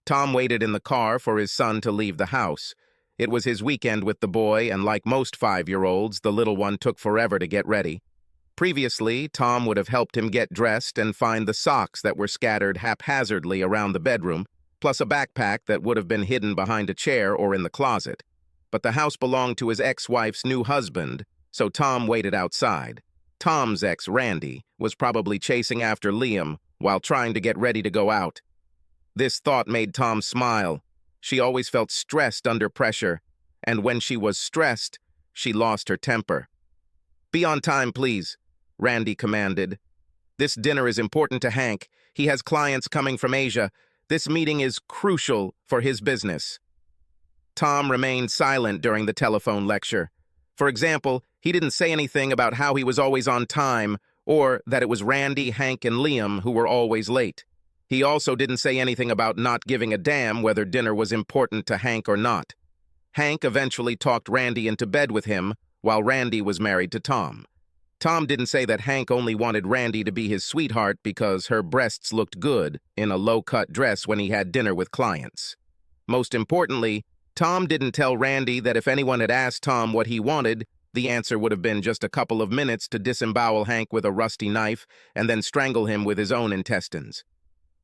Tom waited in the car for his son to leave the house. It was his weekend with the boy, and like most 5-year-olds, the little one took forever to get ready. Previously, Tom would have helped him get dressed and find the socks that were scattered haphazardly around the bedroom, plus a backpack that would have been hidden behind a chair or in the closet. But the house belonged to his ex-wife's new husband, so Tom waited outside. Tom's ex, Randy, was probably chasing after Liam while trying to get ready to go out. This thought made Tom smile. She always felt stressed under pressure, and when she was stressed, she lost her temper. "Be on time, please," Randy commanded. "This dinner is important to Hank. He has clients coming from Asia. This meeting is crucial for his business." Tom remained silent during the telephone lecture. For example, he didn't say anything about how he was always on time or that it was Randy, Hank, and Liam who were always late. He also didn't say anything about not giving a damn whether dinner was important to Hank or not. Hank eventually talked Randy into bed with him while Randy was married to Tom. Tom didn't say that Hank only wanted Randy to be his sweetheart because her breasts looked good in a low-cut dress when he had dinner with clients. Most importantly, Tom didn't tell Randy that if anyone had asked Tom what he wanted, the answer would have been just a couple of minutes to disembowel Hank with a rusty knife and then strangle him with his own intestines.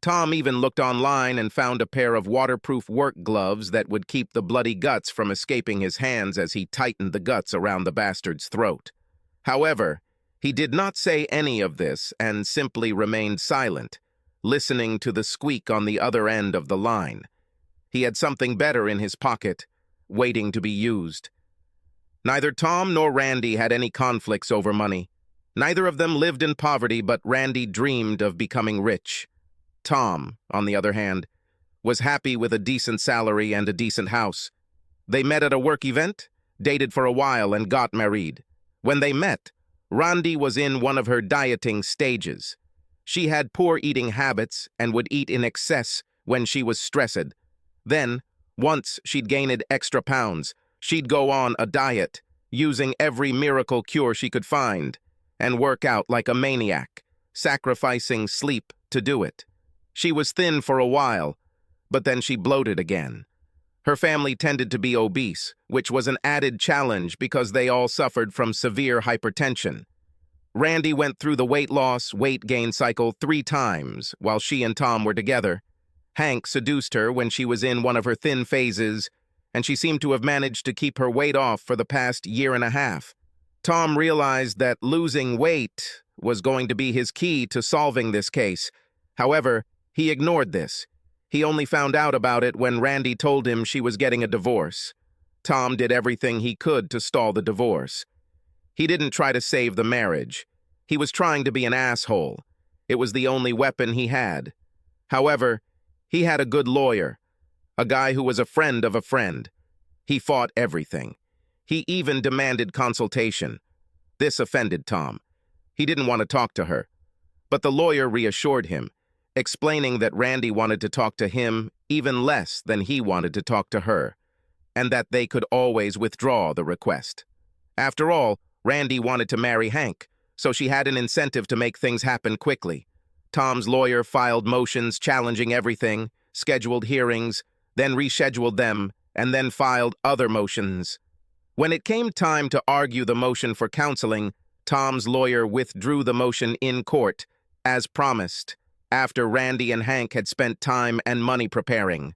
Tom even looked online and found a pair of waterproof work gloves that would keep the bloody guts from escaping his hands as he tightened the guts around the bastard's throat. However, he did not say any of this and simply remained silent, listening to the squeak on the other end of the line. He had something better in his pocket, waiting to be used. Neither Tom nor Randy had any conflicts over money. Neither of them lived in poverty, but Randy dreamed of becoming rich. Tom, on the other hand, was happy with a decent salary and a decent house. They met at a work event, dated for a while, and got married. When they met, Randy was in one of her dieting stages. She had poor eating habits and would eat in excess when she was stressed. Then, once she'd gained extra pounds, she'd go on a diet, using every miracle cure she could find, and work out like a maniac, sacrificing sleep to do it. She was thin for a while, but then she bloated again. Her family tended to be obese, which was an added challenge because they all suffered from severe hypertension. Randy went through the weight loss, weight gain cycle 3 times while she and Tom were together. Hank seduced her when she was in one of her thin phases, and she seemed to have managed to keep her weight off for the past 1.5 years. Tom realized that losing weight was going to be his key to solving this case. However, he ignored this. He only found out about it when Randy told him she was getting a divorce. Tom did everything he could to stall the divorce. He didn't try to save the marriage. He was trying to be an asshole. It was the only weapon he had. However, he had a good lawyer, a guy who was a friend of a friend. He fought everything. He even demanded consultation. This offended Tom. He didn't want to talk to her. But the lawyer reassured him, explaining that Randy wanted to talk to him even less than he wanted to talk to her, and that they could always withdraw the request. After all, Randy wanted to marry Hank, so she had an incentive to make things happen quickly. Tom's lawyer filed motions challenging everything, scheduled hearings, then rescheduled them, and then filed other motions. When it came time to argue the motion for counseling, Tom's lawyer withdrew the motion in court, as promised, after Randy and Hank had spent time and money preparing.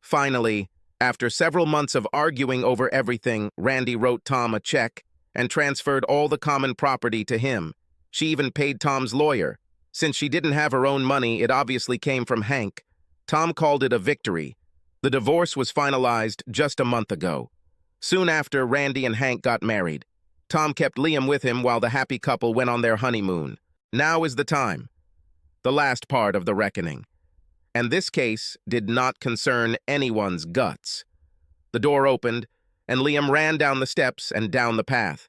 Finally, after several months of arguing over everything, Randy wrote Tom a check and transferred all the common property to him. She even paid Tom's lawyer. Since she didn't have her own money, it obviously came from Hank. Tom called it a victory. The divorce was finalized just a month ago. Soon after, Randy and Hank got married. Tom kept Liam with him while the happy couple went on their honeymoon. Now is the time. The last part of the reckoning. And this case did not concern anyone's guts. The door opened, and Liam ran down the steps and down the path.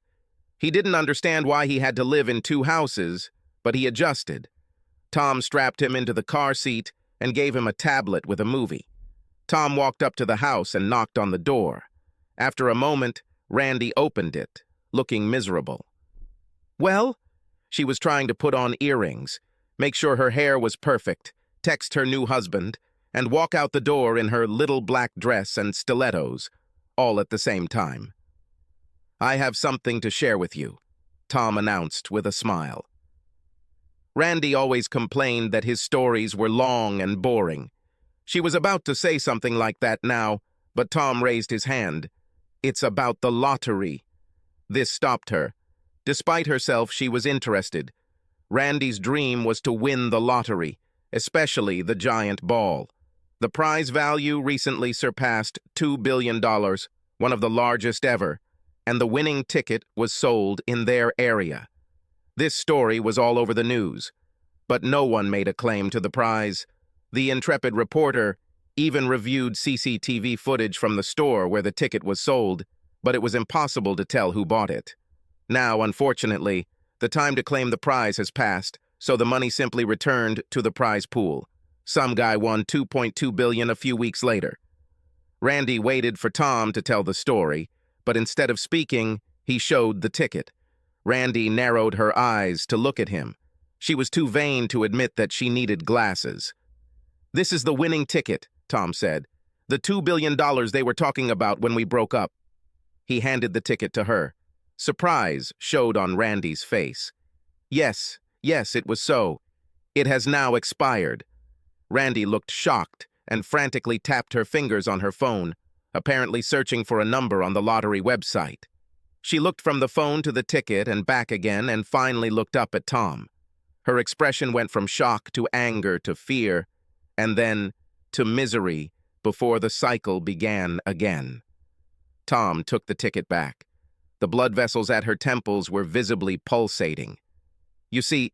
He didn't understand why he had to live in 2 houses, but he adjusted. Tom strapped him into the car seat and gave him a tablet with a movie. Tom walked up to the house and knocked on the door. After a moment, Randy opened it, looking miserable. "Well?" She was trying to put on earrings, make sure her hair was perfect, text her new husband, and walk out the door in her little black dress and stilettos, all at the same time. "I have something to share with you," Tom announced with a smile. Randy always complained that his stories were long and boring. She was about to say something like that now, but Tom raised his hand. "It's about the lottery." This stopped her. Despite herself, she was interested. Randy's dream was to win the lottery, especially the giant ball. The prize value recently surpassed $2 billion, one of the largest ever, and the winning ticket was sold in their area. This story was all over the news, but no one made a claim to the prize. The intrepid reporter even reviewed CCTV footage from the store where the ticket was sold, but it was impossible to tell who bought it. Now, unfortunately, the time to claim the prize has passed, so the money simply returned to the prize pool. Some guy won $2.2 billion a few weeks later. Randy waited for Tom to tell the story, but instead of speaking, he showed the ticket. Randy narrowed her eyes to look at him. She was too vain to admit that she needed glasses. "This is the winning ticket," Tom said. "The $2 billion they were talking about when we broke up." He handed the ticket to her. Surprise showed on Randy's face. Yes, it was so. It has now expired." Randy looked shocked and frantically tapped her fingers on her phone, apparently searching for a number on the lottery website. She looked from the phone to the ticket and back again and finally looked up at Tom. Her expression went from shock to anger to fear, and then to misery before the cycle began again. Tom took the ticket back. The blood vessels at her temples were visibly pulsating. "You see,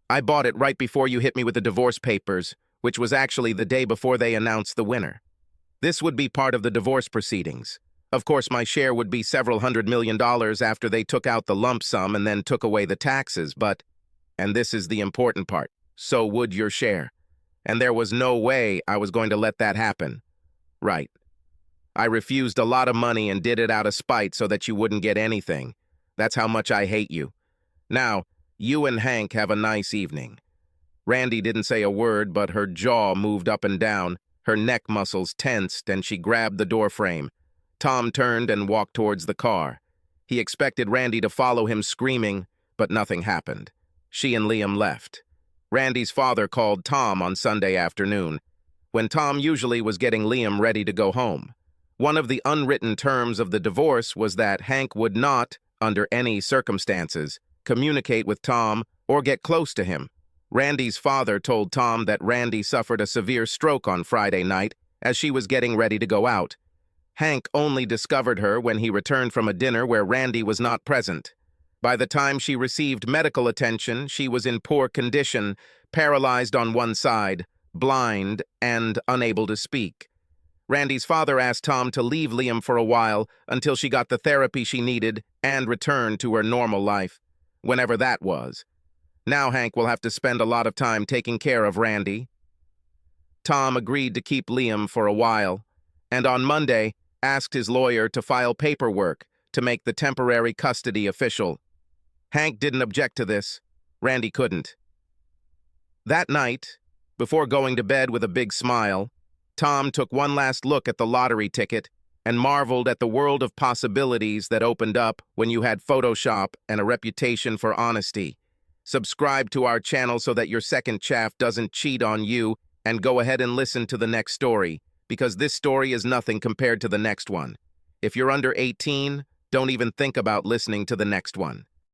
I bought it right before you hit me with the divorce papers, which was actually the day before they announced the winner. This would be part of the divorce proceedings. Of course, my share would be several $100 million after they took out the lump sum and then took away the taxes, but, and this is the important part, so would your share. And there was no way I was going to let that happen. Right. I refused a lot of money and did it out of spite so that you wouldn't get anything. That's how much I hate you. Now, you and Hank have a nice evening." Randy didn't say a word, but her jaw moved up and down, her neck muscles tensed, and she grabbed the door frame. Tom turned and walked towards the car. He expected Randy to follow him screaming, but nothing happened. She and Liam left. Randy's father called Tom on Sunday afternoon, when Tom usually was getting Liam ready to go home. One of the unwritten terms of the divorce was that Hank would not, under any circumstances, communicate with Tom or get close to him. Randy's father told Tom that Randy suffered a severe stroke on Friday night as she was getting ready to go out. Hank only discovered her when he returned from a dinner where Randy was not present. By the time she received medical attention, she was in poor condition, paralyzed on one side, blind, and unable to speak. Randy's father asked Tom to leave Liam for a while until she got the therapy she needed and returned to her normal life, whenever that was. Now Hank will have to spend a lot of time taking care of Randy. Tom agreed to keep Liam for a while, and on Monday asked his lawyer to file paperwork to make the temporary custody official. Hank didn't object to this. Randy couldn't. That night, before going to bed with a big smile, Tom took one last look at the lottery ticket and marveled at the world of possibilities that opened up when you had Photoshop and a reputation for honesty. Subscribe to our channel so that your second chaff doesn't cheat on you, and go ahead and listen to the next story, because this story is nothing compared to the next one. If you're under 18, don't even think about listening to the next one.